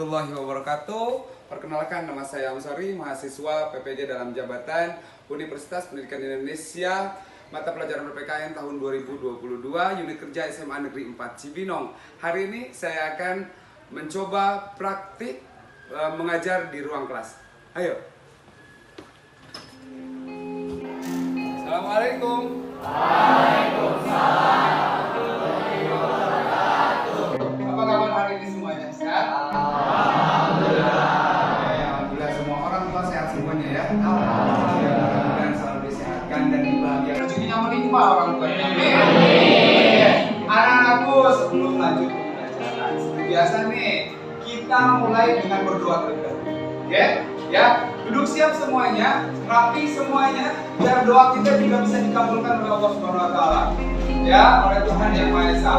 warahmatullahi wabarakatuh. Perkenalkan, nama saya Amsari, mahasiswa PPJ dalam jabatan Universitas Pendidikan Indonesia, mata pelajaran PPKN tahun 2022, unit kerja SMA Negeri 4 Cibinong. Hari ini saya akan mencoba praktik mengajar di ruang kelas. Ayo. Assalamualaikum. Waalaikumsalam. Apa kabar hari ini semuanya? Sehat? Alhamdulillah, semua orang tua sehat semuanya ya. Mudah-mudahan selalu disehatkan dan dibahagiakan. Rezekinya melimpah orang tuanya. Anak-anakku, sebelum lanjut ke pembelajaran, seperti biasa nih, kita mulai dengan berdoa terlebih dahulu. Oke? Ya, duduk siap semuanya, rapi semuanya, biar doa kita juga bisa dikabulkan oleh Allah Subhanahu wa taala. Ya, oleh Tuhan Yang Maha Esa.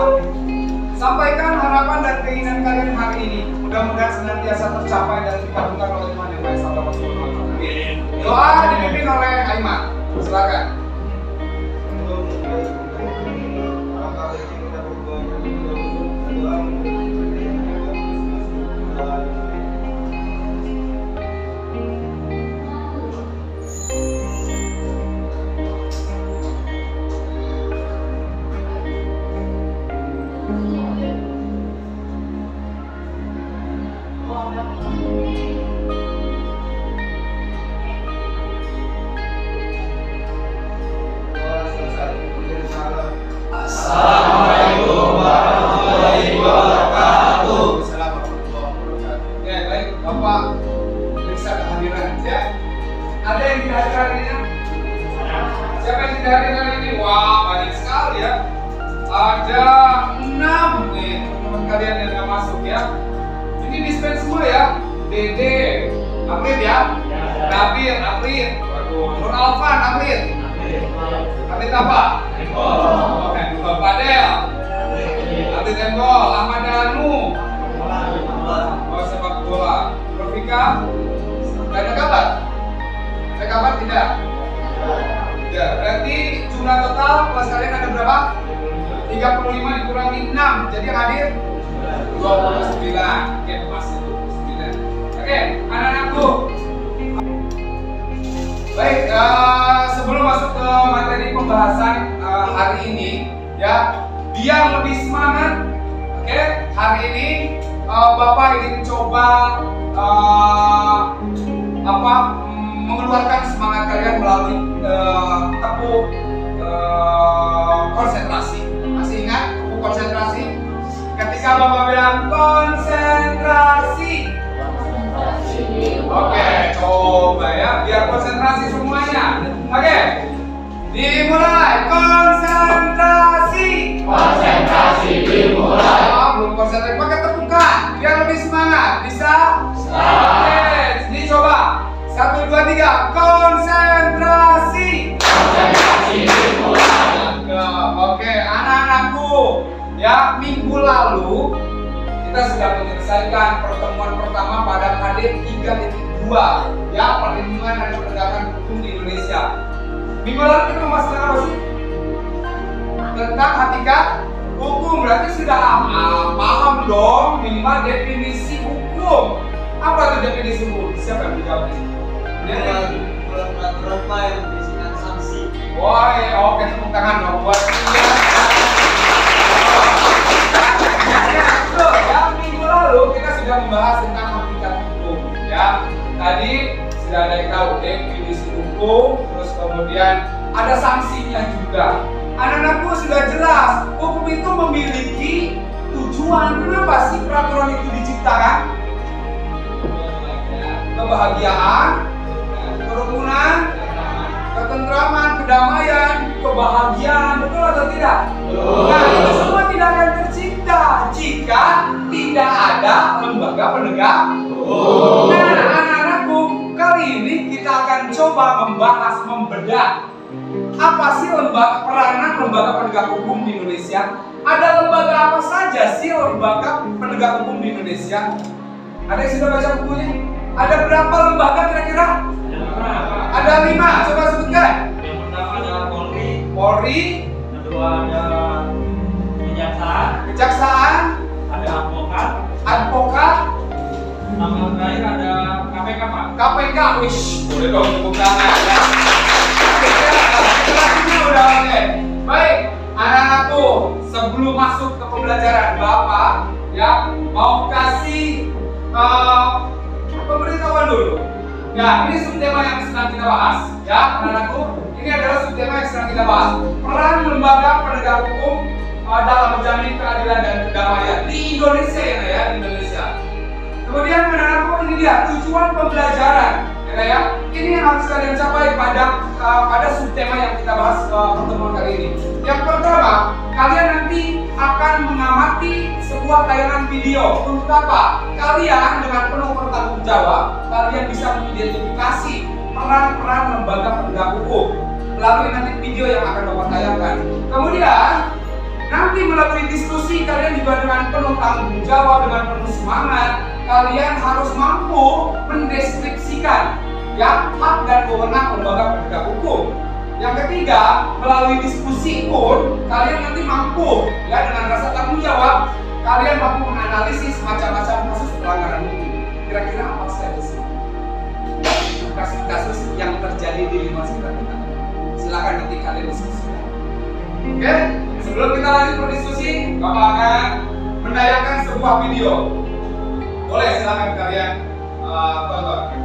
Sampaikan harapan dan keinginan kalian hari ini. Mudah-mudahan senantiasa tercapai dan dikabulkan oleh Tuhan Yang Maha Esa. Doa dipimpin oleh Aiman. Silakan. Assalamualaikum warahmatullahi wabarakatuh. Ya, baik, Bapak periksa kehadiran ya. Ada yang tidak hadir hari ini? Siapa yang tidak hadir hari ini? Wah, banyak sekali ya. Ada 6 nih teman kalian yang nggak masuk ya. Ini dispen semua ya. Dede, April ya. Nabil, April. Waduh, Nur Alfan, April. April apa? Handball. Padel. Atlet handball. Ahmad Danu. Oh, sepak bola. Profika. Gak ada kabar? Ada kabar tidak? Ya, berarti jumlah total kelas kalian ada berapa? 35 dikurangi 6. Jadi yang hadir 29. Oke, pas itu 9. Oke, anak-anakku. Baik, sebelum masuk ke materi pembahasan hari ini, ya, biar lebih semangat, oke, hari ini Bapak ingin coba mengeluarkan semangat kalian melalui tepuk konsentrasi. Masih ingat tepuk konsentrasi? Ketika Bapak bilang konsentrasi. Oke, coba ya, biar konsentrasi semuanya. Oke, dimulai. Konsentrasi. Konsentrasi dimulai. Belum konsentrasi, pakai tepukan biar lebih semangat. Bisa? Oke, jadi coba 1, 2, 3. Konsentrasi. Konsentrasi dimulai. Oke, anak-anakku, ya, minggu lalu kita sudah menyelesaikan pertemuan pertama pada KD 3.2, ya, perlindungan dan penegakan hukum di Indonesia. Minggu lalu kita membahas apa sih? Tentang hakikat hukum. Berarti sudah paham dong minimal definisi hukum. Apa itu definisi hukum? Siapa yang menjawab ini? Peraturan apa yang berisikan sanksi? Woi, oke, tepuk tangan dong buat dia. Ya, minggu lalu kita sudah membahas tentang hakikat hukum, ya. Tadi sudah ada yang tahu definisi hukum, terus kemudian ada sanksinya juga. Anak-anakku sudah jelas, hukum itu memiliki tujuan. Kenapa sih peraturan itu diciptakan? Kebahagiaan, kerukunan, ketentraman, kedamaian, kebahagiaan, betul atau tidak? Nah, itu semua tidak akan tercipta jika tidak ada lembaga penegak hukum. Nah, anak-anakku, kali ini kita akan coba membahas, membedah apa sih peranan lembaga penegak hukum di Indonesia? Ada lembaga apa saja sih lembaga penegak hukum di Indonesia? Ada yang sudah baca bukunya? Ada berapa lembaga kira-kira? Ada 5, coba sebutkan. Yang pertama adalah Polri. Polri. Kedua ada kejaksaan. Kejaksaan. Ada advokat. Advokat. Sama terakhir ada KPK Pak. KPK, wish, boleh dong tepuk tangan ya. Selanjutnya udah oke. Baik, anak-anakku, sebelum masuk ke pembelajaran Bapak ya mau kasih pemberitahuan dulu. Ya, ini subtema yang sedang kita bahas ya, anak-anakku. Ini adalah subtema yang sedang kita bahas. Peran lembaga penegak hukum dalam menjamin keadilan dan kedamaian di Indonesia ya, di Indonesia. Kemudian anak-anakku, ini dia tujuan pembelajaran ya. Ini yang harus kalian capai pada subtema yang kita bahas pertemuan kali ini. Yang pertama, kalian nanti akan mengamati sebuah tayangan video. Untuk apa? Kalian dengan penuh bertanggung jawab, kalian bisa mengidentifikasi peran-peran lembaga penegak hukum melalui nanti video yang akan Bapak tayangkan. Kemudian nanti melalui diskusi kalian juga dengan penuh tanggung jawab, dengan penuh semangat, kalian harus mampu mendeskripsikan ya hak dan wewenang lembaga penegak hukum. Yang ketiga, melalui diskusi pun kalian nanti mampu ya dengan rasa tanggung jawab, kalian mampu menganalisis macam-macam kasus pelanggaran hukum. Kira-kira apa saja sih kasus-kasus yang terjadi di lingkungan sekitar kita? Silakan nanti kalian diskusikan. Oke, sebelum kita lanjut berdiskusi, Bapak akan menayangkan sebuah video. Boleh silakan kalian tonton.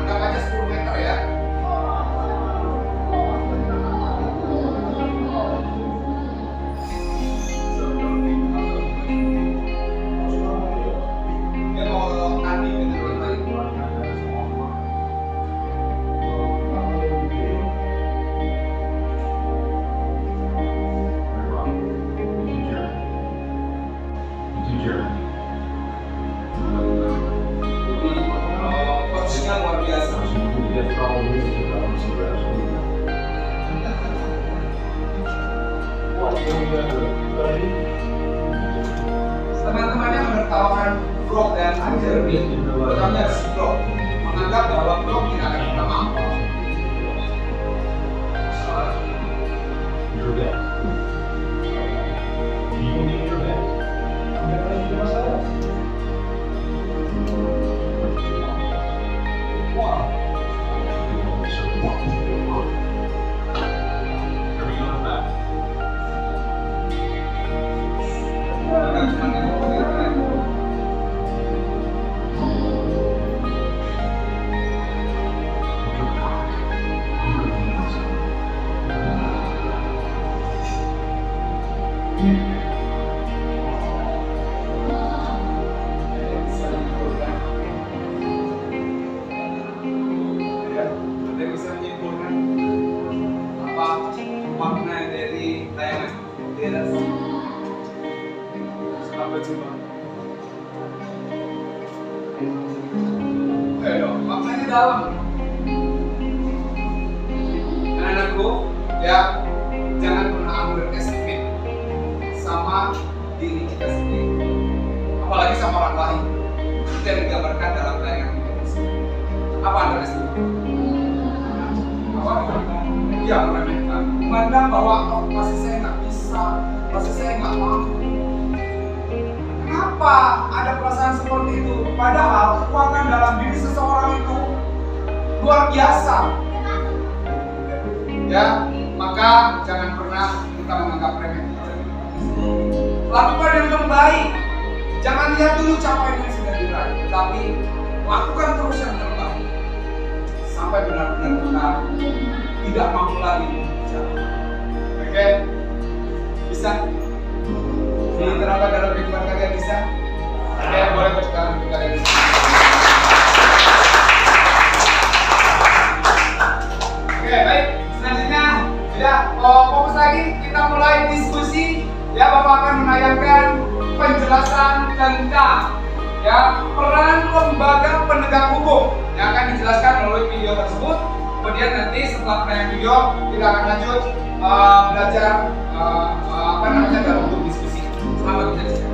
Anggap aja 10 meter ya. Dia mau nanti gitu lagi. Posisinya luar biasa. Teman-temannya menertawakan blog dan ajar terutama si blog menganggap bahwa blog tidak akan pernah mampu. Bisa menyimpulkan apa makna dari tayangan Deras? Apa coba? Ayo, maknanya dalam. Anak-anakku, ya jangan pernah underestimate sama diri kita sendiri, apalagi sama orang lain. Itu yang digambarkan dalam tayangan Deras. Apa underestimate? Ya meremehkan, memandang bahwa pasti saya nggak bisa, pasti saya nggak mampu. Kenapa ada perasaan seperti itu? Padahal kekuatan dalam diri seseorang itu luar biasa. Ya, maka jangan pernah kita menganggap remeh. Lakukan yang terbaik. Jangan lihat dulu capaian yang sudah diraih, tapi lakukan terus yang terbaik sampai benar-benar kita tidak mampu lagi bicara. Oke? Bisa? Diterapkan dalam kehidupan kalian bisa? Oke, boleh bersekarang untuk kalian bisa. Oke, baik. Selanjutnya, ya, fokus lagi. Kita mulai diskusi. Ya, Bapak akan menayangkan penjelasan tentang ya peran lembaga penegak hukum yang akan dijelaskan melalui video tersebut. Kemudian nanti setelah penayang video kita akan lanjut belajar dalam bentuk diskusi. Selamat menyaksikan.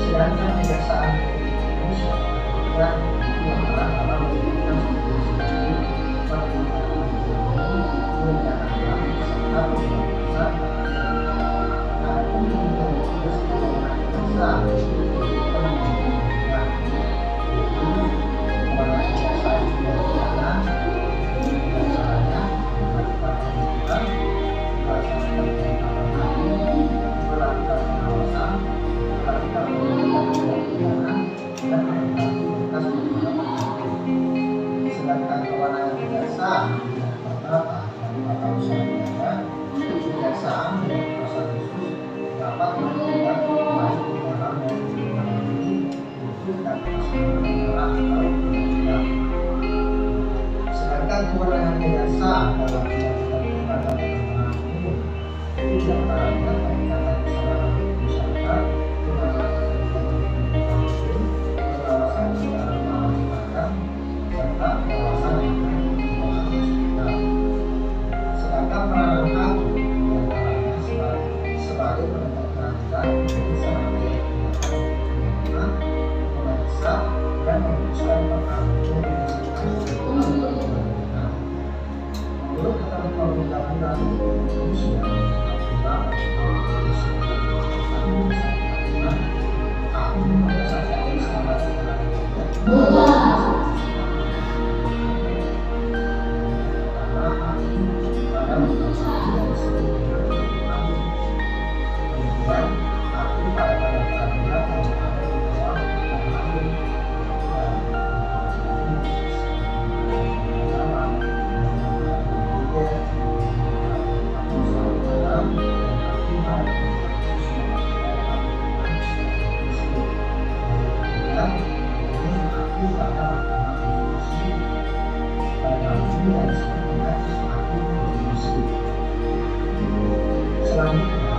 Sedangkan kejaksaan Indonesia yang telah dalam memberikan solusi perlindungan serta pembebasan dan untuk keseluruhan jaksa kepada kejaksaan tindak pidana diantaranya melakukan penuntutan, melaksanakan penetapan melakukan pengawasan, melakukan tindak pidana dan melakukan tugas pemberantasan. Sedangkan kewenangan kejaksaan yang tertata dalam tata usaha negara, kejaksaan dengan pasal khusus dapat melakukan baik di dalam maupun di luar negeri untuk dan pasangan negara atau tidak. Sedangkan kewenangan kejaksaan dalam melakukan kepada keterangan umum itu diantaranya peningkatan kesadaran masyarakat, pengawasan secara masyarakat, serta pengawasan sedangkan peranan hakim diantaranya sebagai penegak peradilan bisa memeriksa dan memutuskan perkara menurut ketentuan undang-undang Indonesia selanjutnya,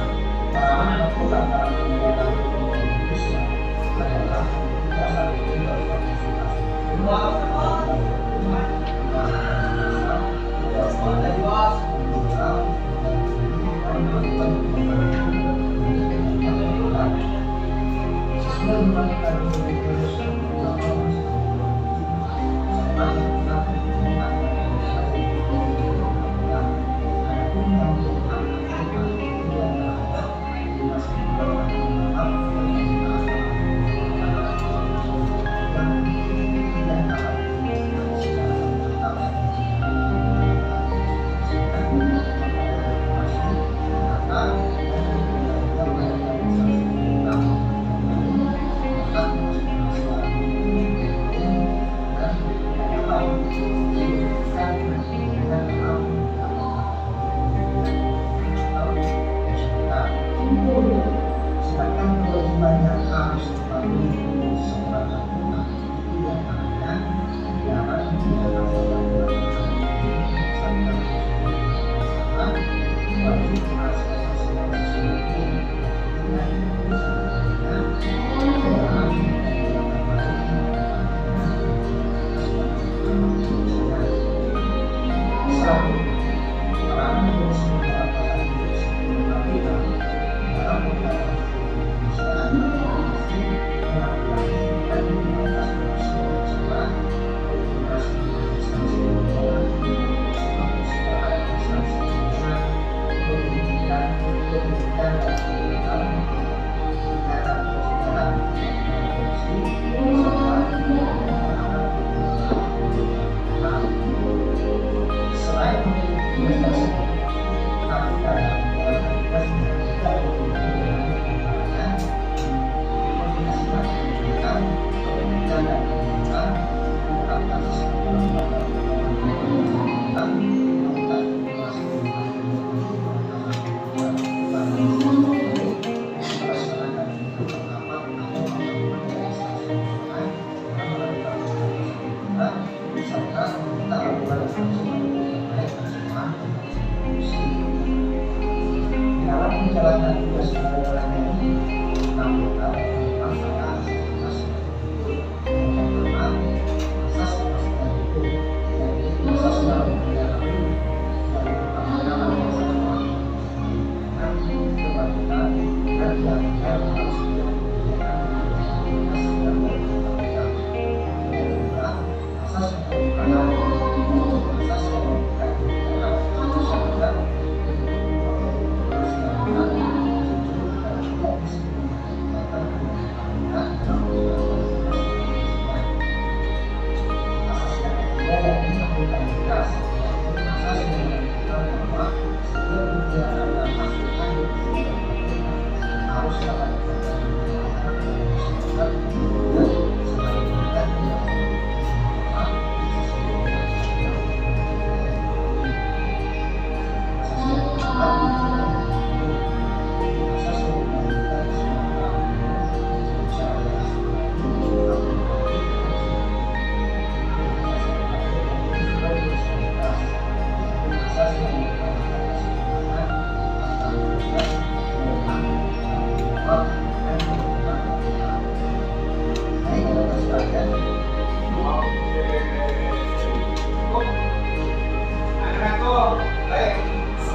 peranan tertular dalam pemerintahan Republik Indonesia adalah dasar hukum berkonsultasi sesuai undang-undang Indonesia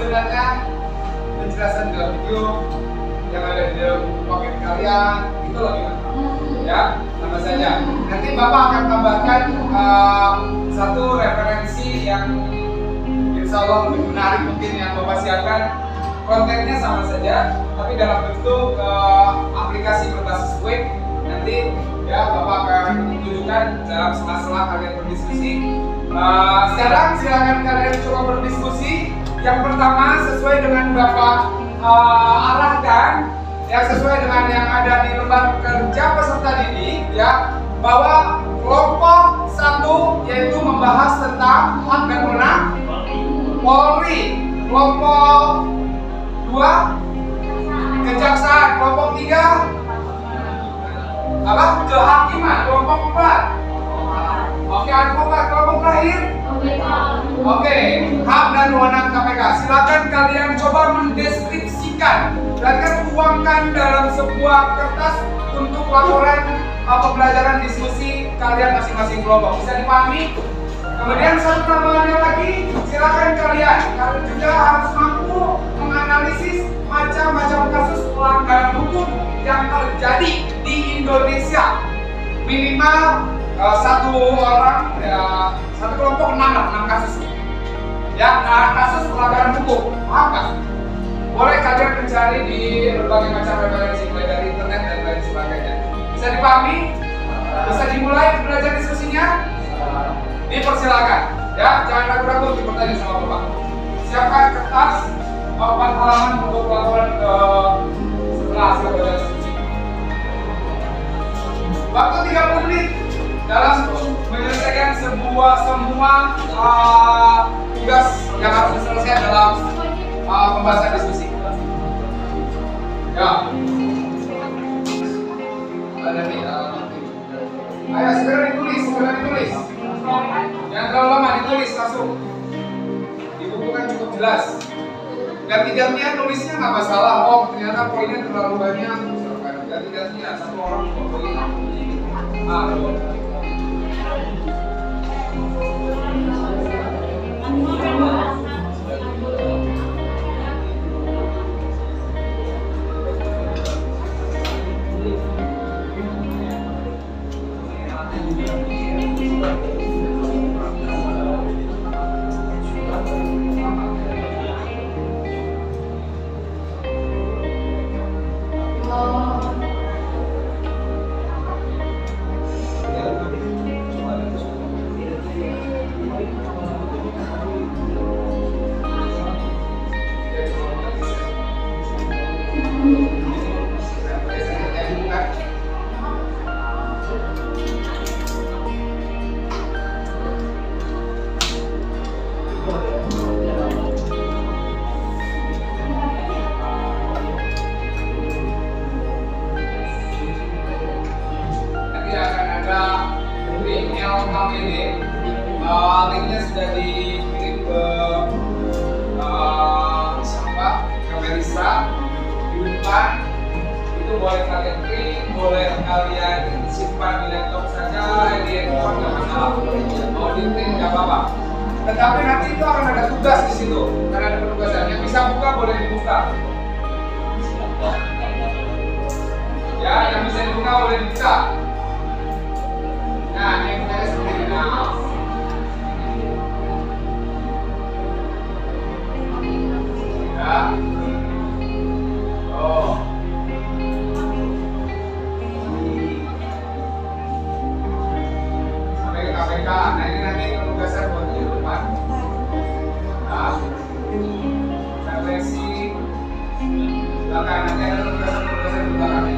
Sebenarnya penjelasan dalam video yang ada di dalam paket kalian itu lebih lengkap, ya, sama saja. Nanti Bapak akan tambahkan satu referensi yang insya Allah lebih menarik mungkin yang Bapak siapkan. Kontennya sama saja, tapi dalam bentuk aplikasi berbasis web. Nanti ya Bapak akan tunjukkan dalam sela-sela kalian berdiskusi. Sekarang silakan kalian coba berdiskusi. Yang pertama sesuai dengan Bapak arahkan, ya sesuai dengan yang ada di lembar kerja peserta didik, ya, bahwa kelompok 1 yaitu membahas tentang hak dan wewenang Polri, kelompok 2 kejaksaan, kelompok 3 apa? Kehakiman, kelompok 4 oke, advokat, kelompok terakhir oke, hak dan wewenang KPK. Silakan kalian coba mendeskripsikan dan tuangkan dalam sebuah kertas untuk laporan pembelajaran diskusi kalian masing-masing kelompok. Bisa dipahami? Kemudian satu tambahannya lagi, silakan kalian juga harus mampu menganalisis macam-macam kasus pelanggaran hukum yang terjadi di Indonesia. Minimal satu orang, ya, satu kelompok 6 kasus. Ya, kasus pelanggaran hukum, paham nggak? Boleh kalian mencari di berbagai macam referensi, mulai dari internet dan lain sebagainya. Bisa dipahami? Bisa dimulai belajar diskusinya? Dipersilakan, ya, jangan ragu-ragu untuk bertanya sama Bapak. Siapkan kertas 4 halaman untuk laporan setelah hasil belajar diskusi. Waktu 30 menit dalam menyelesaikan semua tugas yang harus diselesaikan dalam pembahasan diskusi. Ya. Ada nih. Ayo segera ditulis. Jangan terlalu lama, ditulis langsung. Di buku kan cukup jelas. Ganti-gantian nulisnya nggak masalah. Oh, ternyata poinnya terlalu banyak. Ganti-gantian, satu orang 2 poin. Linknya sudah dikirim ke siapa? Ke Melisa di depan. Itu itu boleh kalian print, boleh kalian simpan di laptop saja, di handphone nggak masalah. Mau di print nggak apa-apa. Tetapi nanti itu akan ada tugas di situ, karena ada penugasan. Yang bisa buka boleh dibuka. Ya, yang bisa dibuka boleh dibuka. Nah, ini yang saya seperti ini. Ya. Oh. Sampai ke KPK. Nah, ini nanti penugasan buat di depan. Nah. Seleksi. Silakan nanti ada penugasan di belakang.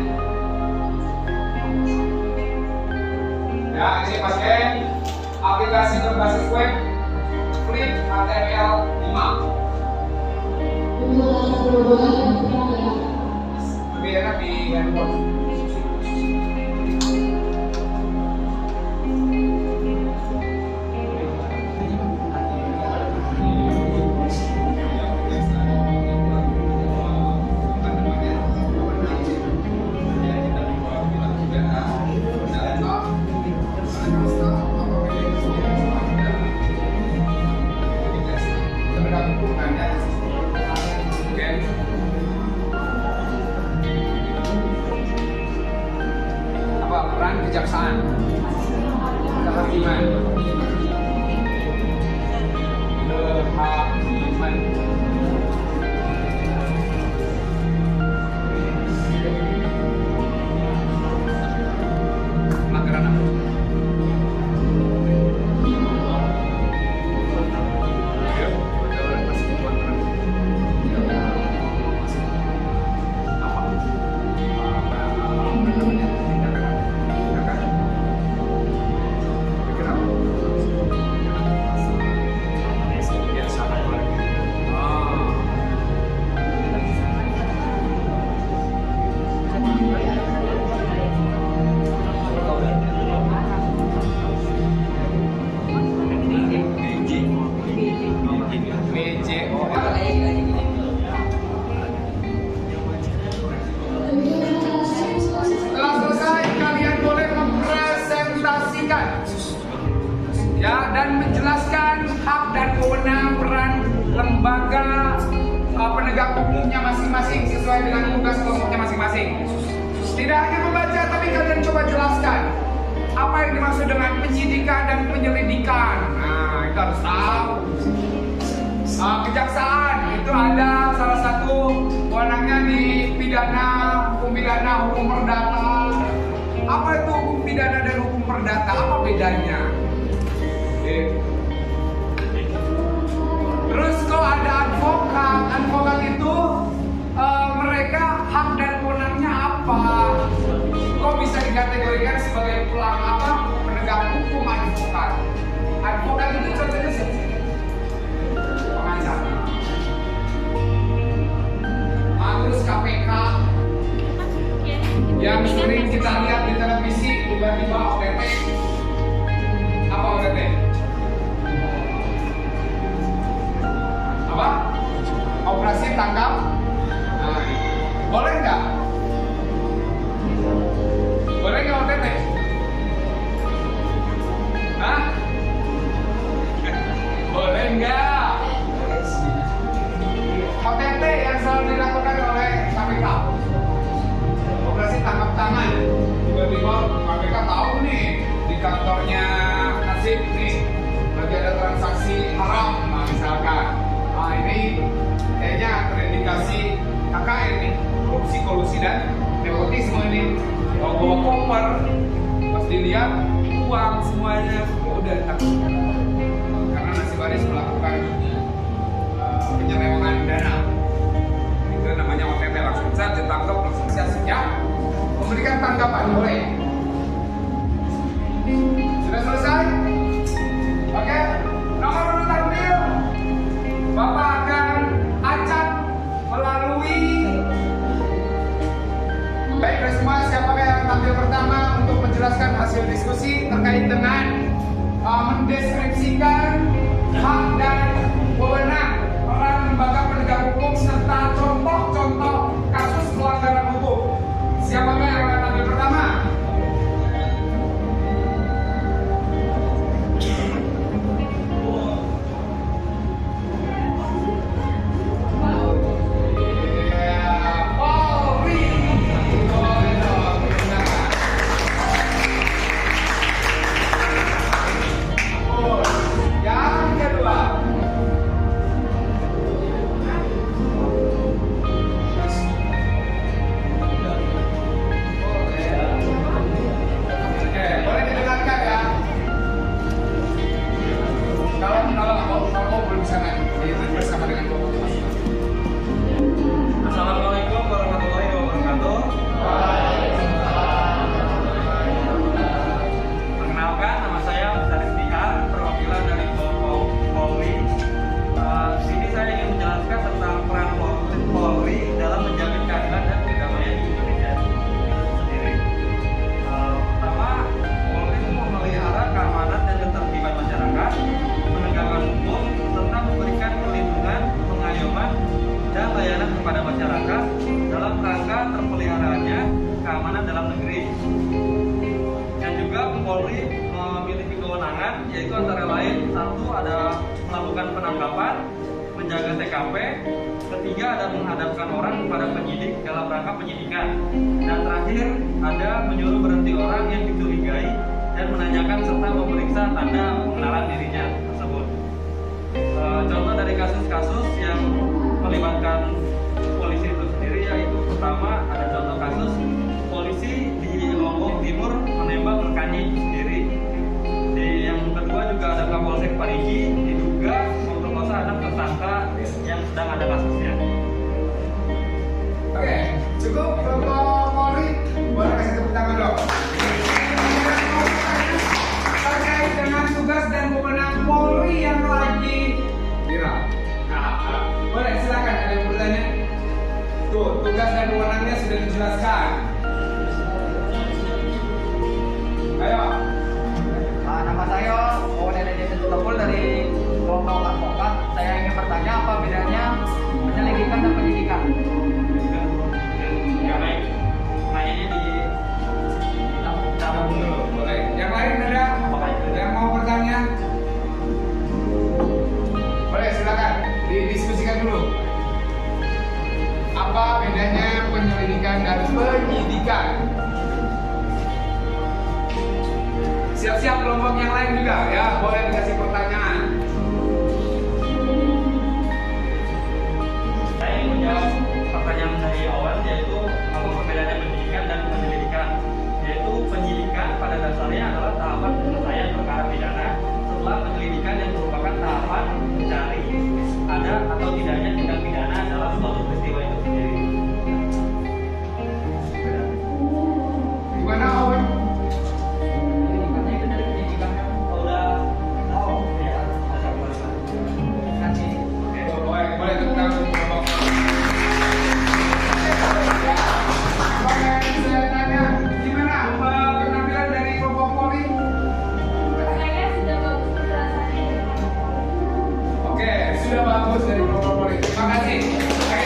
Ya, ini pakai aplikasi berbasis web Flip HTML 5. Lebih enak di handphone. Kejaksaan, kehakiman, pelanggaran apa? Ya, dan menjelaskan hak dan kewenangan peran lembaga penegak hukumnya masing-masing sesuai dengan tugas kelompoknya masing-masing. Tidak hanya membaca, tapi kalian coba jelaskan apa yang dimaksud dengan penyidikan dan penyelidikan. Nah, itu harus tahu. Kejaksaan itu ada salah satu wewenangnya di pidana, hukum pidana, hukum perdata. Apa itu hukum pidana dan hukum perdata? Apa bedanya? Terus kok ada advokat itu mereka hak dan kewenangannya apa? Kok bisa dikategorikan sebagai penegak hukum advokat? Advokat itu contohnya siapa? Pengacara. Terus KPK yang sering kita lihat di televisi tiba-tiba OTT. Apa OTT? Apa? Operasi tangkap. Nah, boleh nggak? Boleh nggak OTT? Hah? Boleh nggak? OTT yang selalu dilakukan oleh KPK. Operasi tangkap tangan. Tiba-tiba KPK tahu nih di kantornya Nasib nih lagi ada transaksi haram, nah, misalkan. Nah, ini kayaknya terindikasi KKN nih, korupsi, kolusi dan nepotisme ini. Bawa koper, pas dilihat uang semuanya, udah takut. Karena Nasib Baris melakukan penyelewengan dana. Itu namanya OTT, langsung saja ditangkap, langsung saja memberikan tanggapan. Boleh? Sudah selesai? Oke, nomor urut tampil Bapak akan acak melalui. Baik semua, siapakah yang tampil pertama untuk menjelaskan hasil diskusi terkait dengan mendeskripsikan hak dan wewenang peran lembaga penegak hukum serta contoh-contoh kasus pelanggaran hukum. yaitu antara lain satu ada melakukan penangkapan, menjaga TKP, ketiga ada menghadapkan orang kepada penyidik dalam rangka penyidikan, dan terakhir ada menyuruh berhenti orang yang dicurigai dan menanyakan serta memeriksa tanda pengenalan dirinya tersebut. Contoh dari kasus-kasus yang melibatkan polisi itu sendiri yaitu pertama ada contoh kasus polisi di Lombok Timur menembak rekannya itu sendiri. Yang kedua juga ada Kapolsek Parigi diduga memperkosa anak tersangka yang sedang ada kasusnya. Oke, cukup Bapak Polri, boleh kasih tepuk tangan dong. Terkait dengan tugas dan kewenangan Polri yang lagi viral. Boleh silakan ada yang bertanya. Tuh, tugas dan kewenangannya sudah dijelaskan. Ayo. Nama saya Owen Edison Tutupul dari kelompok advokat. Saya ingin bertanya apa bedanya penyelidikan dan penyidikan? Ya baik, nanyanya di Tabung dulu. Boleh. Yang lain ada? Yang mau bertanya? Boleh, silakan didiskusikan dulu. Apa bedanya penyelidikan dan penyidikan? Siap-siap kelompok yang lain juga ya, boleh dikasih pertanyaan. Saya ingin menjawab pertanyaan dari Owen, yaitu apa perbedaannya penyidikan dan penyelidikan. Yaitu penyidikan pada dasarnya adalah tahapan penyelesaian perkara pidana. Setelah penyelidikan yang merupakan tahapan mencari ada atau tidaknya tindak pidana dalam suatu peristiwa itu sendiri. Gimana Owen? Penyidikannya itu dari penyidikan yang Udah, ya, nanti. Boleh tentang kelompok. Oke, saya tanya, gimana penampilan dari kelompok Polri? Saya sudah bagus penjelasannya dari Kelompok Polri. Oke, sudah bagus dari kelompok Polri. Terima kasih. Oke.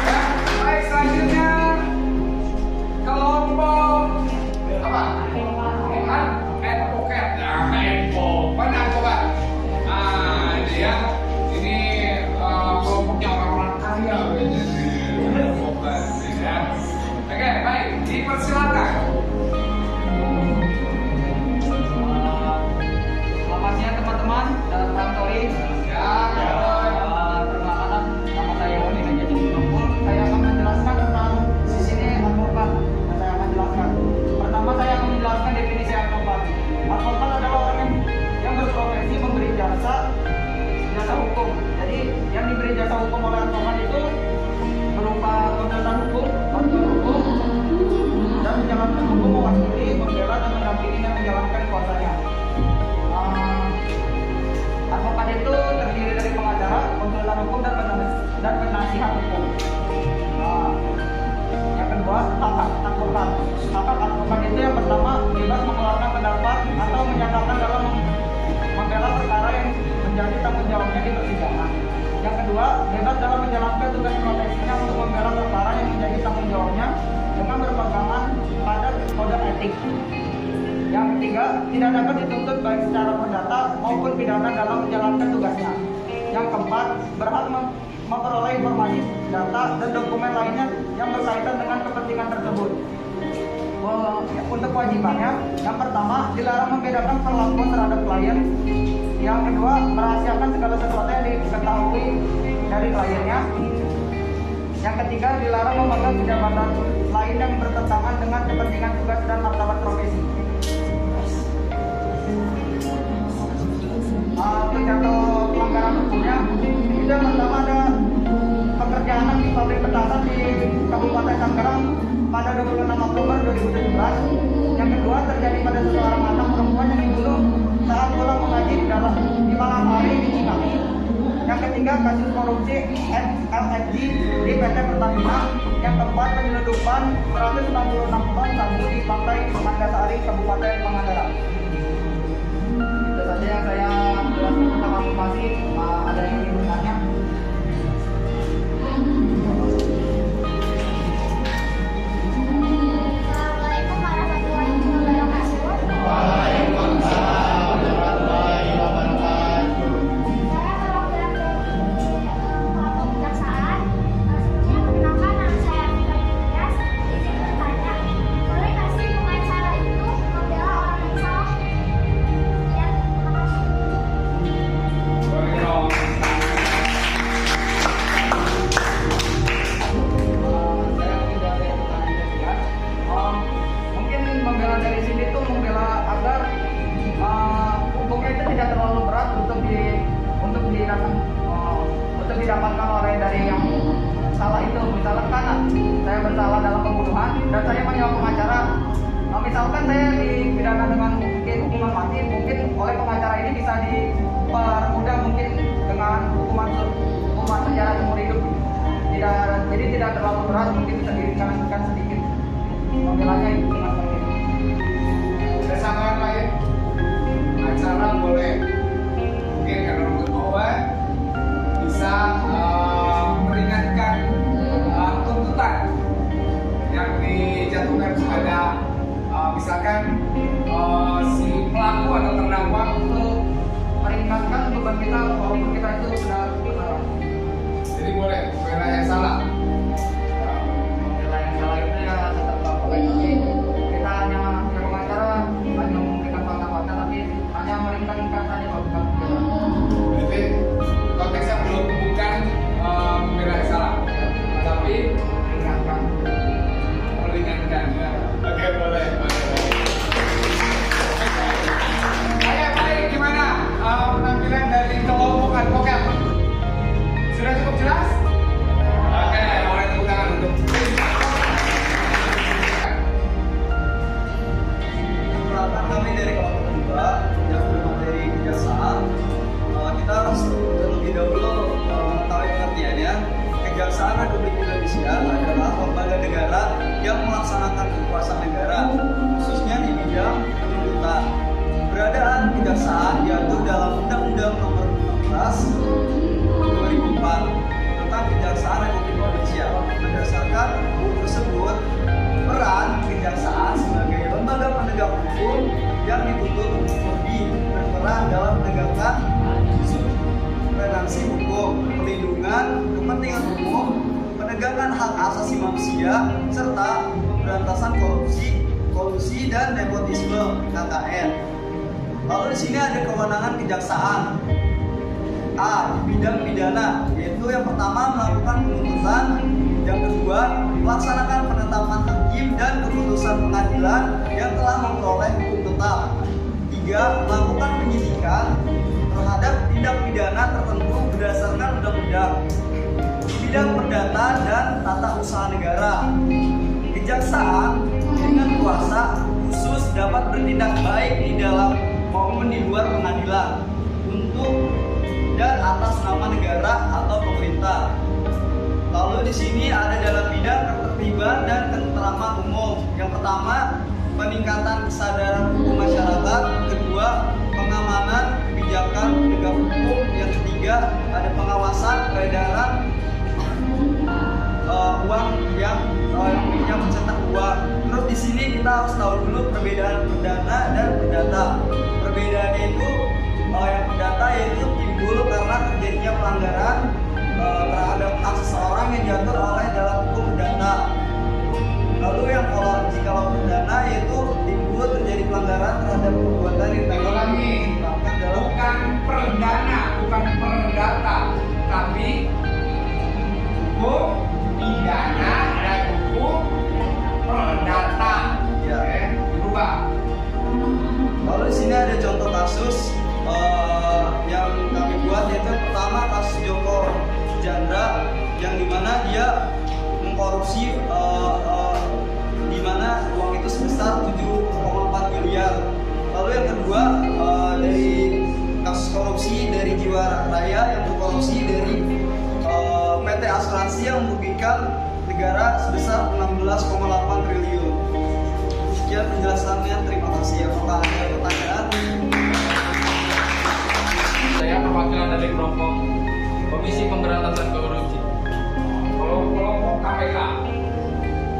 Ya, baik, selanjutnya kelompok apa? Advokat. Mana advokat? Ini ya. Ini kelompoknya orang-orang kaya. Advokat, ya. Oke, baik. Dipersilakan. Selamat siang teman-teman dan Pak Tori. Ya. Perkenalkan, nama saya Owen Edison Tutupul. Saya akan menjelaskan tentang di sini advokat. Saya akan jelaskan. Pertama saya akan menjelaskan definisi advokat. Advokat adalah orang yang berprofesi memberi jasa hukum. Jadi yang diberi jasa hukum oleh advokat itu berupa konsultan hukum, bantuan hukum, dan menjalankan hukum mewakili, membela dan mendampingi dan menjalankan kuasanya. Advokat itu terdiri dari pengacara, konsultan hukum, dan penasihat hukum. Yang kedua, hak advokat. Hak advokat itu yang pertama bebas mengeluarkan pendapat atau menyatakan dalam membela perkara yang menjadi tanggung jawabnya di persidangan. Yang kedua, bebas dalam menjalankan tugas profesinya untuk membela perkara yang menjadi tanggung jawabnya dengan berpegangan pada kode etik. Yang ketiga, tidak dapat dituntut baik secara perdata maupun pidana dalam menjalankan tugasnya. Yang keempat, berhak memperoleh informasi, data, dan dokumen lainnya yang berkaitan dengan kepentingan tersebut. Untuk kewajibannya, yang pertama, dilarang membedakan perlakuan terhadap klien. Yang kedua, merahasiakan segala sesuatu yang diketahui dari kliennya. Yang ketiga, dilarang memegang jabatan lain yang bertentangan dengan kepentingan tugas dan martabat profesi. Untuk contoh pelanggaran hukumnya, itu yang pertama ada pekerjaan di pabrik petasan di Kabupaten Tangerang pada 26 Oktober 2017. Yang kedua terjadi pada seseorang anak perempuan yang dibunuh saat pulang mengaji di malam hari di Cimahi. Yang ketiga kasus korupsi LFG di PT Pertamina. Yang keempat penyeludupan 166 ton sabu di Pantai Manggasari, Kabupaten Pangandaran. Itu saja yang saya jelaskan tentang informasi. Ada yang ingin bertanya? Assalamualaikum warahmatullahi wabarakatuh. saya menyewa pengacara. Misalkan saya dipidana dengan mungkin hukuman mati, mungkin oleh pengacara ini bisa dipermudah mungkin dengan hukuman penjara seumur hidup. Jadi tidak terlalu berat, mungkin bisa diringankan sedikit. Pembelanya itu dengan baik. Ada sanggahan lain? Acara boleh. Mungkin karena rumput bawah bisa meringankan tuntutan yang dijatuhkan kepada misalkan si pelaku atau terdakwa Untuk meringankan beban kita walaupun kita itu sudah bersalah. jadi boleh membela yang salah. Pembela yang salah itu ya tetap nggak boleh. Tapi kita hanya yang pengacara hanya memberikan fakta-fakta, tapi hanya meringankan saja kalau bukan pembela. Jadi konteksnya belum bukan membela yang salah, tapi Meringankan. meringankan. Ya. Oke boleh. Baik, gimana penampilan dari kelompok advokat? Sudah cukup jelas? Oke, boleh tepuk tangan untuk Peralatan kami dari kelompok kedua yang bermateri kejaksaan, kita harus terlebih dahulu mengetahui pengertiannya. Kejaksaan Republik Indonesia adalah lembaga negara yang melaksanakan kekuasaan negara, khususnya di bidang penuntutan. Keberadaan kejaksaan diatur dalam Undang-Undang Nomor 16 2004 tentang Kejaksaan Republik Indonesia. Berdasarkan UU tersebut, peran kejaksaan sebagai lembaga penegak hukum yang dituntut untuk lebih berperan dalam menegakkan substansi hukum, perlindungan kepentingan umum, penegakan hak asasi manusia, serta pemberantasan kolusi dan nepotisme (KKN). Lalu di sini ada kewenangan kejaksaan. A. Di bidang pidana, yaitu yang pertama melakukan penuntutan, yang kedua melaksanakan penetapan hakim dan keputusan pengadilan yang telah memperoleh hukum tetap. 3. Melakukan penyidikan terhadap tindak pidana tertentu berdasarkan undang-undang. Di bidang perdata dan tata usaha negara, kejaksaan dengan kuasa khusus dapat bertindak baik di dalam maupun di luar pengadilan untuk dan atas nama negara atau pemerintah. Lalu di sini ada dalam bidang ketertiban dan ketentraman umum. Yang pertama, peningkatan kesadaran hukum masyarakat. Kedua, pengamanan kebijakan penegak hukum. Yang ketiga, ada pengawasan peredaran uang yang mencetak uang. Terus di sini kita harus tahu dulu perbedaan perdana dan perdata. Perbedaannya itu yang perdata yaitu timbul karena terjadinya pelanggaran terhadap hak seseorang yang diatur oleh dalam hukum perdata. Lalu yang jika perdana yaitu timbul terjadi pelanggaran terhadap perbuatan yang lagi bukan perdana, bukan perdata, tapi hukum pidana dan hukum perdata. Ya. Berubah. Lalu di sini ada contoh kasus yang kami buat, yaitu pertama kasus Joko Chandra yang dimana dia mengkorupsi di mana uang itu sebesar 7,4 miliar. Lalu yang kedua dari kasus korupsi dari Jiwaraya yang berkorupsi dari PT Asuransi yang merugikan negara sebesar 16,8 triliun. Sekian penjelasannya, terima kasih. Apakah ada pertanyaan? Saya perwakilan dari kelompok Komisi Pemberantasan Korupsi. Kelompok KPK.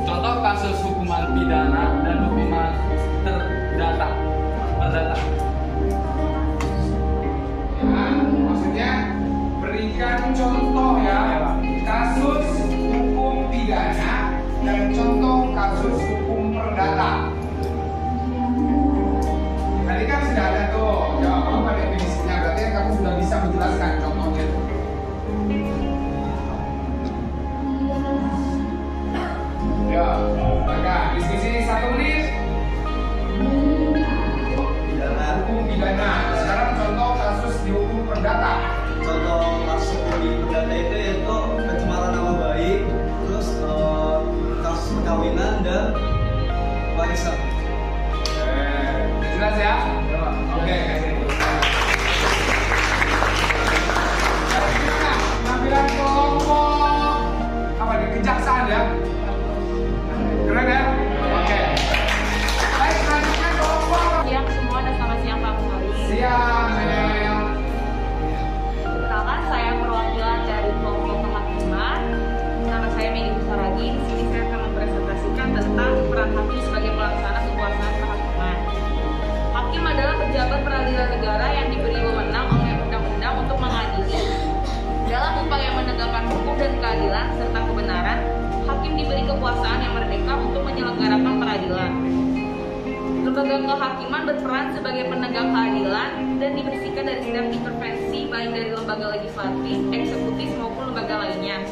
Contoh kasus hukuman pidana dan hukuman perdata. Ya, maksudnya berikan contoh ya kasus hukum pidana dan contoh kasus hukum perdata. Tadi kan sudah ada tuh jawab apa definisinya, berarti kan kamu sudah bisa menjelaskan contohnya. Ya, maka diskusi Lembaga kehakiman berperan sebagai penegak keadilan dan dibersihkan dari setiap intervensi baik dari lembaga legislatif, eksekutif maupun lembaga lainnya.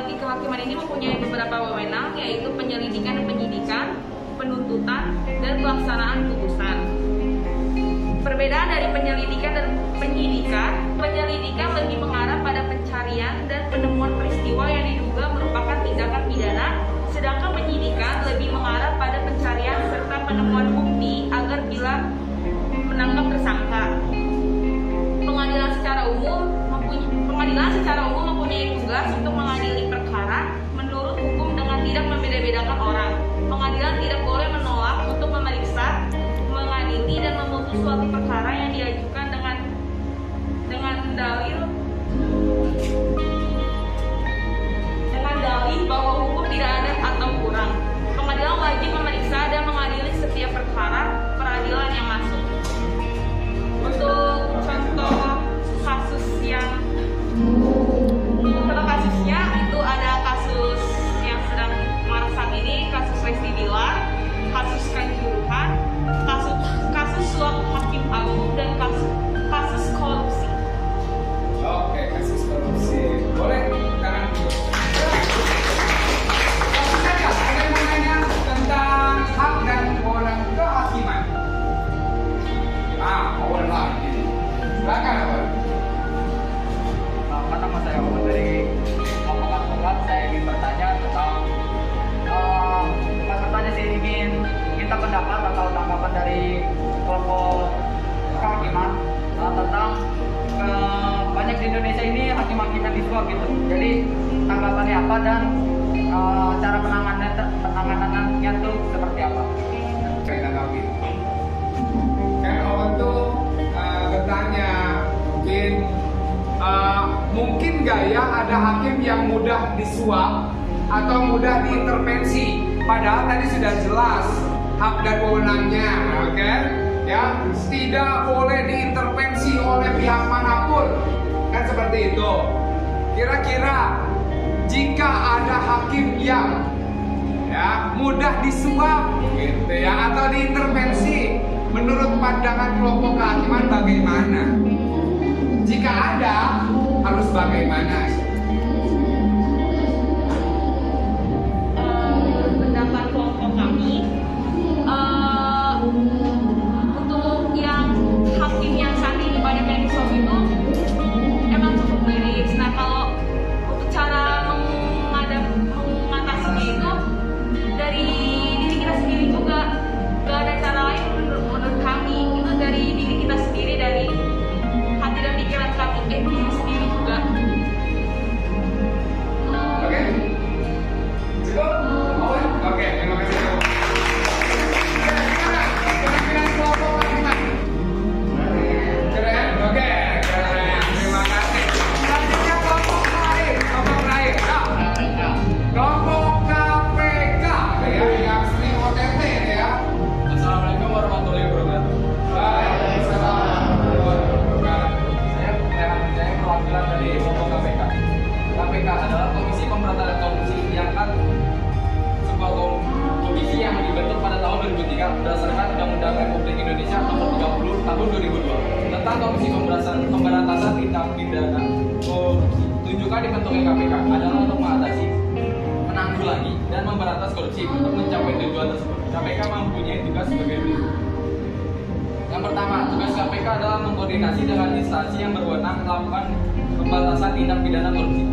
Di kehakiman ini mempunyai beberapa wewenang, yaitu penyelidikan dan penyidikan, penuntutan, dan pelaksanaan putusan. Perbedaan dari penyelidikan dan penyelidikan lebih mengarah pada pencarian dan penemuan peristiwa yang diduga merupakan tindakan pidana, sedangkan penyidikan lebih mengarah pada pencarian serta penemuan bukti agar bila menangkap tersangka. Pengadilan secara umum mempunyai tugas untuk mengadili perkara menurut hukum dengan tidak membeda-bedakan orang. Pengadilan tidak boleh menolak untuk memeriksa, mengadili dan memutus suatu perkara yang diajukan dengan dalil bahwa hukum tidak ada atau kurang. Pengadilan wajib memeriksa dan mengadili setiap perkara peradilan yang masuk. Untuk kasusnya itu ada kasus yang sedang marak saat ini, kasus Lesti Bilar, kasus Kanjuruhan, kasus suap hakim agung, dan kasus korupsi. Oke, kasus korupsi. Boleh tangan dulu. Langsung saja, ada yang mau nanya tentang hak dan wewenang kehakiman? Wewenang. Silakan, Pak. Nama saya Owen dari kelompok advokat. Saya ingin bertanya tentang saya ingin minta pendapat atau tanggapan dari kelompok kehakiman tentang banyak di Indonesia ini hakim-hakiman disuap gitu. Jadi tanggapannya apa dan cara penanganannya tuh seperti apa? Saya tahu. Kan Owen tuh bertanya mungkin nggak ya ada hakim yang mudah disuap atau mudah diintervensi, padahal tadi sudah jelas hak dan wewenangnya, oke? Ya, tidak boleh diintervensi oleh pihak manapun, kan seperti itu. Kira-kira jika ada hakim yang mudah disuap, gitu ya, atau diintervensi, menurut pandangan kelompok kehakiman bagaimana? Jika ada, harus bagaimana? Pendapat kelompok kami, untuk yang hakim yang saat ini banyak yang disuap itu emang cukup miris. Nah, kalau untuk cara mengatasinya itu dari diri kita sendiri juga, gak ada cara lain menurut kami. Itu dari diri kita sendiri, dari hati dan pikiran kami, diri sendiri juga. Oke? Cukup? Oke, terima kasih. Kira-kira kelompok kehakiman? Keren? Oke, keren. Terima kasih. Selanjutnya kelompok terakhir. Kelompok KPK. Ya, yang sering OTT ya. Assalamualaikum warahmatullahi wabarakatuh. Waalaikumsalam warahmatullahi wabarakatuh. Saya perwakilan dari kelompok KPK. KPK adalah Komisi Pemberantasan Korupsi yang sebuah komisi yang dibentuk pada tahun 2003 berdasarkan Undang-Undang Republik Indonesia Nomor 30 Tahun 2002 tentang Komisi Pemberantasan Tindak Pidana Korupsi. Tujuan dibentuknya KPK adalah untuk mengatasi, menanggulangi, dan memberantas korupsi. Untuk mencapai tujuan tersebut, KPK mempunyai tugas sebagai berikut. Yang pertama, tugas KPK adalah mengkoordinasi dengan instansi yang berwenang melakukan pemberantasan tindak pidana korupsi.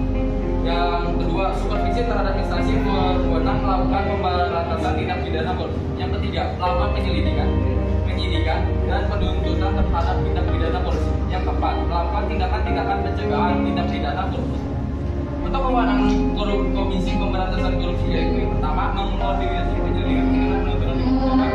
Yang kedua, supervisi terhadap instansi yang berwenang melakukan pemberantasan tindak pidana korupsi. Yang ketiga, melakukan penyelidikan, penyidikan, dan penuntutan terhadap tindak pidana korupsi. Yang keempat, melakukan tindakan-tindakan pencegahan tindak pidana korupsi. Untuk wewenang Komisi Pemberantasan Korupsi yaitu yang pertama, mengkoordinasi penyelidikan dengan penuntutan tindak.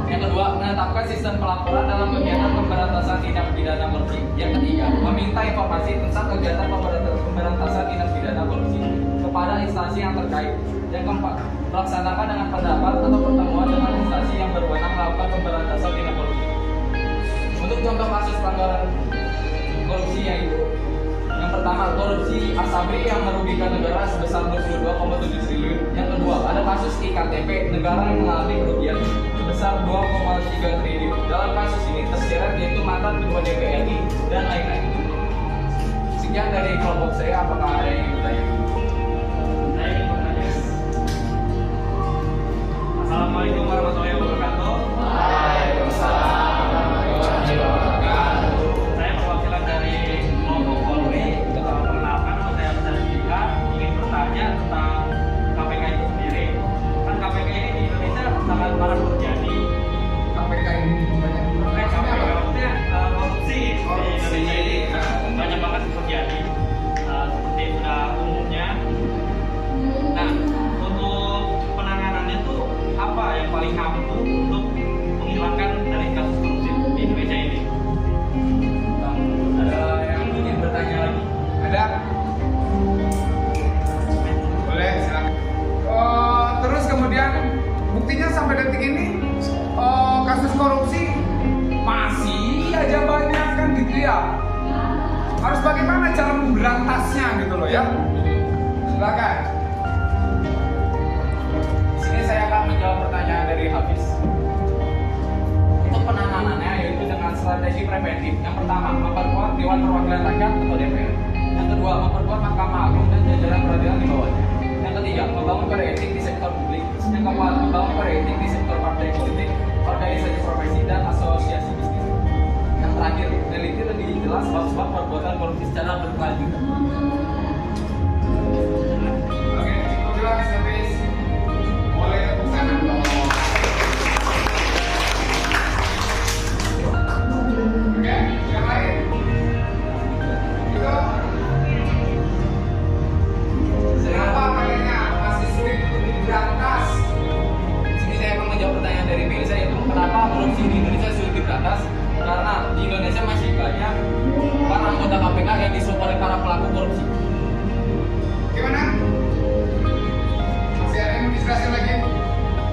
Yang kedua, menetapkan sistem pelaporan dalam kegiatan pemberantasan tindak pidana korupsi. Yang ketiga, meminta informasi tentang kegiatan pemberantasan tindak pidana korupsi kepada instansi yang terkait. Yang keempat, melaksanakan dengan pendapat atau pertemuan dengan instansi yang berwenang melakukan pemberantasan tindak korupsi. Untuk contoh kasus pelanggaran korupsi yaitu yang pertama, korupsi Asabri yang merugikan negara sebesar 22,7 triliun. Yang kedua, ada kasus IKTP negara yang mengalami kerugian sebesar 2,3 triliun. Dalam kasus ini terseret yaitu mantan Ketua DPR RI dan lain-lain. Sekian dari kelompok saya, apakah ada yang ingin bertanya? Saya ingin bertanya. Assalamualaikum warahmatullahi wabarakatuh. Waalaikumsalam warahmatullahi wabarakatuh. Saya perwakilan dari kelompok Polri. Perkenalkan, nama saya Besar Sika. Ingin bertanya tentang KPK itu sendiri. Kan KPK ini di Indonesia sangat marak terjadi. KPK ini banyak Maksudnya korupsi di Indonesia ini banyak banget terjadi, seperti sudah umumnya. Nah, untuk penanganannya tuh apa yang paling ampuh untuk menghilangkan dari kasus korupsi di Indonesia ini? Ada yang ingin bertanya lagi? ada? Boleh, silakan. Terus kemudian buktinya sampai detik ini kasus korupsi masih aja banyak kan gitu ya. Harus bagaimana cara memberantasnya gitu loh ya. Silakan. Di sini saya akan menjawab pertanyaan dari Hafiz. Untuk penanganannya yaitu dengan strategi preventif. Yang pertama, memperkuat Dewan Perwakilan Rakyat atau DPR. Yang kedua, memperkuat Mahkamah Agung dan jajaran peradilan di bawahnya. Yang ketiga, membangun kode etik di sektor publik. Yang keempat, membangun kode etik di sektor partai politik, organisasi profesi dan asosiasi bisnis. Yang terakhir, meneliti lebih jelas sebab-sebab perbuatan korupsi secara berkelanjutan. Oke, cukup jelas habis. Boleh tepuk tangan dong. Oke, yang lain? Itu kenapa kayaknya masih sulit untuk diberantas? Di sini saya akan menjawab pertanyaan dari Melisa, yaitu kenapa korupsi di Indonesia sulit diberantas? Karena di Indonesia masih banyak para anggota KPK yang disuap oleh para pelaku korupsi. Gimana? Masih ada yang mau dijelasin lagi?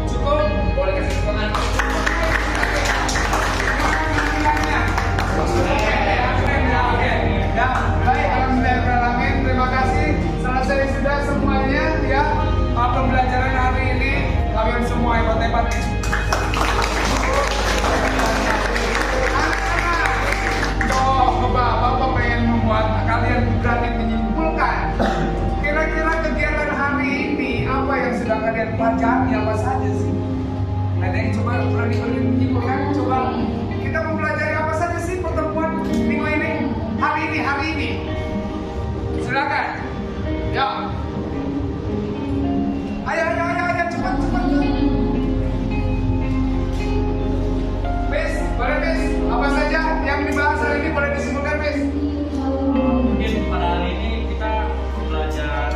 Cukup? Boleh kasih tepuk tangan. Oke. Ya, baik, alhamdulillah. Terima kasih. Selesai sudah semuanya ya. Pembelajaran hari ini kalian semua hebat-hebat. Bapak pengen membuat kalian berani menyimpulkan kira-kira kegiatan hari ini apa yang sudah kalian pelajari apa saja sih? Ada yang coba berani menyimpulkan? Coba kita mempelajari apa saja sih pertemuan minggu ini? Hari ini. Silakan. Ya. Ayo, cepat. Miss, boleh Miss? Apa saja yang dibahas hari ini boleh disebutkan Miss? Mungkin pada hari ini kita belajar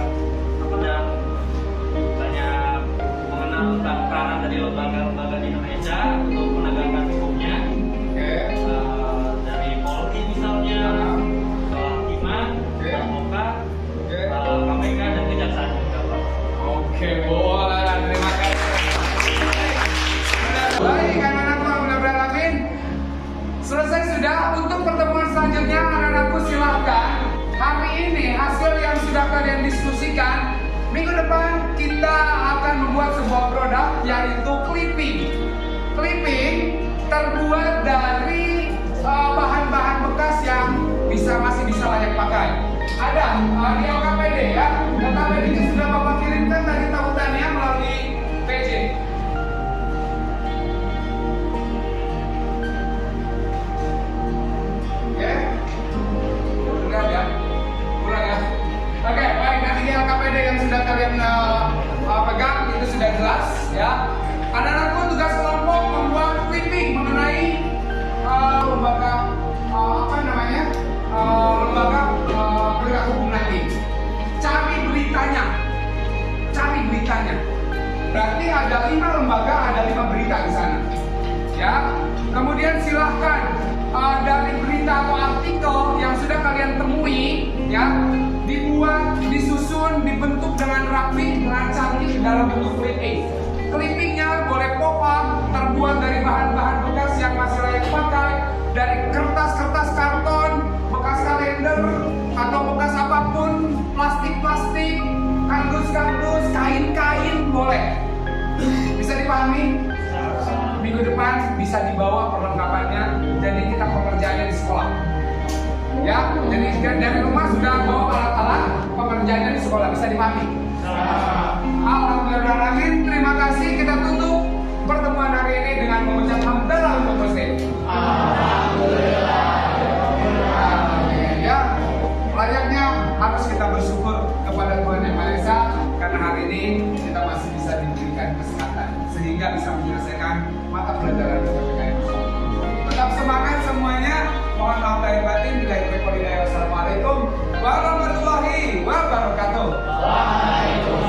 dan banyak mengenal tentang peran dari lembaga-lembaga di Indonesia untuk penegakan hukumnya. Oke. Dari Polri misalnya, kehakiman, advokat, KPK dan kejaksaan juga, Pak. Oke, boleh. Terima kasih. Baik, anak-anakku, alhamdulillah. Selesai sudah. Untuk pertemuan selanjutnya, anak-anakku silahkan. Hari ini hasil yang sudah kalian diskusikan. Minggu depan kita akan membuat sebuah produk yaitu clipping. Clipping terbuat dari bahan-bahan bekas yang masih bisa layak pakai. Ada di LKPD ya. LKPD itu sudah Bapak kirimkan dari tautannya melalui PJ. Oke. Kurang ya? Kurang ya? Oke, baik. Nanti di LKPD yang sudah kalian pegang itu sudah jelas ya. Anak-anakku tugas kelompok membuat clipping mengenai lembaga lembaga penegak hukum nanti. Cari beritanya. Berarti ada 5 lembaga, ada 5 berita di sana. Ya. Kemudian silahkan dari berita atau artikel yang sudah kalian temui, ya, dibuat, disusun, dibentuk dengan rapi, dengan canggih dalam bentuk clipping. Clippingnya boleh pop-up, terbuat dari bahan-bahan bekas yang masih layak pakai, dari kertas-kertas karton, bekas kalender, atau bekas apapun, plastik-plastik, kardus-kardus, kain-kain, boleh. Bisa dipahami? minggu depan bisa dibawa perlengkapannya, jadi kita pengerjaannya di sekolah. Ya, jadi dari rumah sudah bawa alat-alat, pengerjaannya di sekolah bisa dipahami. Alhamdulillah, terima kasih. Kita tutup pertemuan hari ini dengan mengucap hamdalah untuk Gusti. Alhamdulillah. Ya, layaknya harus kita bersyukur kepada Tuhan Yang Maha Esa karena hari ini kita masih bisa diberikan kesehatan sehingga bisa menyelesaikan mata pelajaran PPKN. Tetap semangat semuanya. Mohon maaf lahir batin. Bila itu, wassalamualaikum warahmatullahi wabarakatuh. Waalaikumsalam.